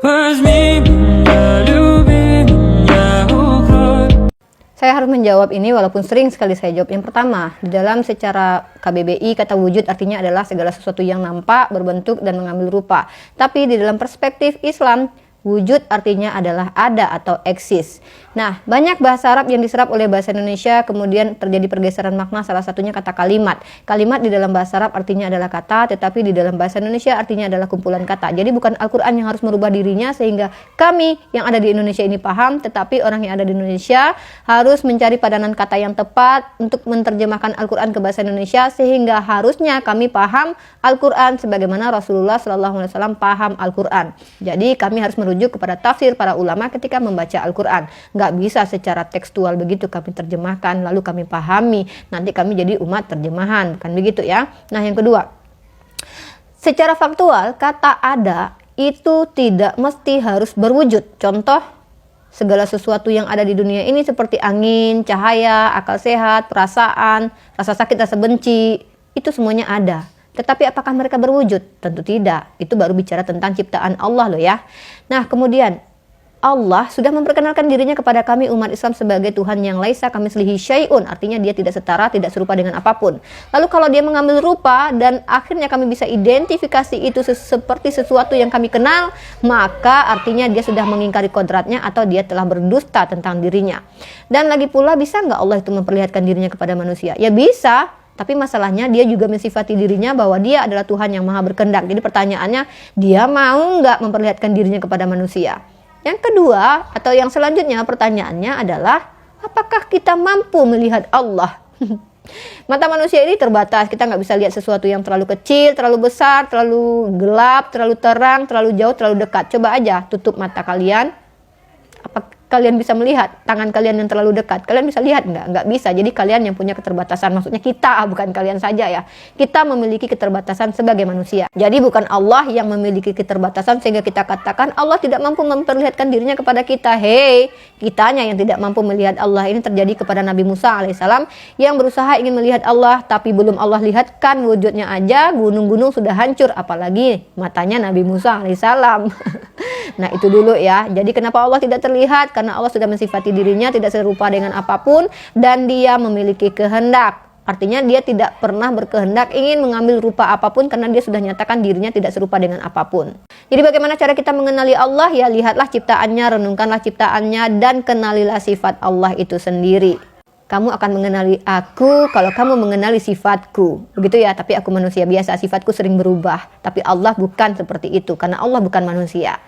Saya harus menjawab ini walaupun sering sekali saya jawab. Yang pertama, di dalam secara KBBI kata wujud artinya adalah segala sesuatu yang nampak, berbentuk, dan mengambil rupa. Tapi di dalam perspektif Islam, wujud artinya adalah ada atau eksis. Nah, banyak bahasa Arab yang diserap oleh bahasa Indonesia, kemudian terjadi pergeseran makna, salah satunya kata kalimat. Kalimat di dalam bahasa Arab artinya adalah kata, tetapi di dalam bahasa Indonesia artinya adalah kumpulan kata. Jadi bukan Al-Quran yang harus merubah dirinya sehingga kami yang ada di Indonesia ini paham, tetapi orang yang ada di Indonesia harus mencari padanan kata yang tepat untuk menerjemahkan Al-Quran ke bahasa Indonesia, sehingga harusnya kami paham Al-Quran sebagaimana Rasulullah SAW paham Al-Quran. Jadi kami harus merujuk kepada tafsir para ulama ketika membaca Al-Quran. Nggak bisa secara tekstual begitu kami terjemahkan lalu kami pahami, nanti kami jadi umat terjemahan, bukan begitu ya. Nah, yang kedua, secara faktual kata ada itu tidak mesti harus berwujud. Contoh, segala sesuatu yang ada di dunia ini seperti angin, cahaya, akal sehat, perasaan, rasa sakit, rasa benci, itu semuanya ada. Tetapi apakah mereka berwujud? Tentu tidak. Itu baru bicara tentang ciptaan Allah loh ya. Nah, kemudian Allah sudah memperkenalkan dirinya kepada kami umat Islam sebagai Tuhan yang laisa kamitslihi syai'un, artinya dia tidak setara, tidak serupa dengan apapun. Lalu kalau dia mengambil rupa dan akhirnya kami bisa identifikasi itu seperti sesuatu yang kami kenal, maka artinya dia sudah mengingkari kodratnya atau dia telah berdusta tentang dirinya. Dan lagi pula, bisa nggak Allah itu memperlihatkan dirinya kepada manusia? Ya bisa, tapi masalahnya dia juga mensifati dirinya bahwa dia adalah Tuhan yang maha berkehendak. Jadi pertanyaannya, dia mau nggak memperlihatkan dirinya kepada manusia? Yang kedua, atau yang selanjutnya pertanyaannya adalah, apakah kita mampu melihat Allah? Mata manusia ini terbatas, kita nggak bisa lihat sesuatu yang terlalu kecil, terlalu besar, terlalu gelap, terlalu terang, terlalu jauh, terlalu dekat. Coba aja tutup mata kalian, apa kalian bisa melihat tangan kalian yang terlalu dekat? Kalian bisa lihat nggak? Nggak bisa. Jadi kalian yang punya keterbatasan, maksudnya kita, bukan kalian saja ya. Kita memiliki keterbatasan sebagai manusia. Jadi bukan Allah yang memiliki keterbatasan sehingga kita katakan Allah tidak mampu memperlihatkan dirinya kepada kita. Hei, kitanya yang tidak mampu melihat Allah. Ini terjadi kepada Nabi Musa alaihissalam yang berusaha ingin melihat Allah, tapi belum Allah lihatkan wujudnya aja, gunung-gunung sudah hancur, apalagi matanya Nabi Musa alaihissalam. Nah, itu dulu ya. Jadi kenapa Allah tidak terlihat? Karena Allah sudah mensifati dirinya tidak serupa dengan apapun dan dia memiliki kehendak. Artinya dia tidak pernah berkehendak ingin mengambil rupa apapun karena dia sudah nyatakan dirinya tidak serupa dengan apapun. Jadi bagaimana cara kita mengenali Allah? Ya, lihatlah ciptaannya, renungkanlah ciptaannya, dan kenalilah sifat Allah itu sendiri. Kamu akan mengenali aku kalau kamu mengenali sifatku. Begitu ya, tapi aku manusia biasa, sifatku sering berubah. Tapi Allah bukan seperti itu, karena Allah bukan manusia.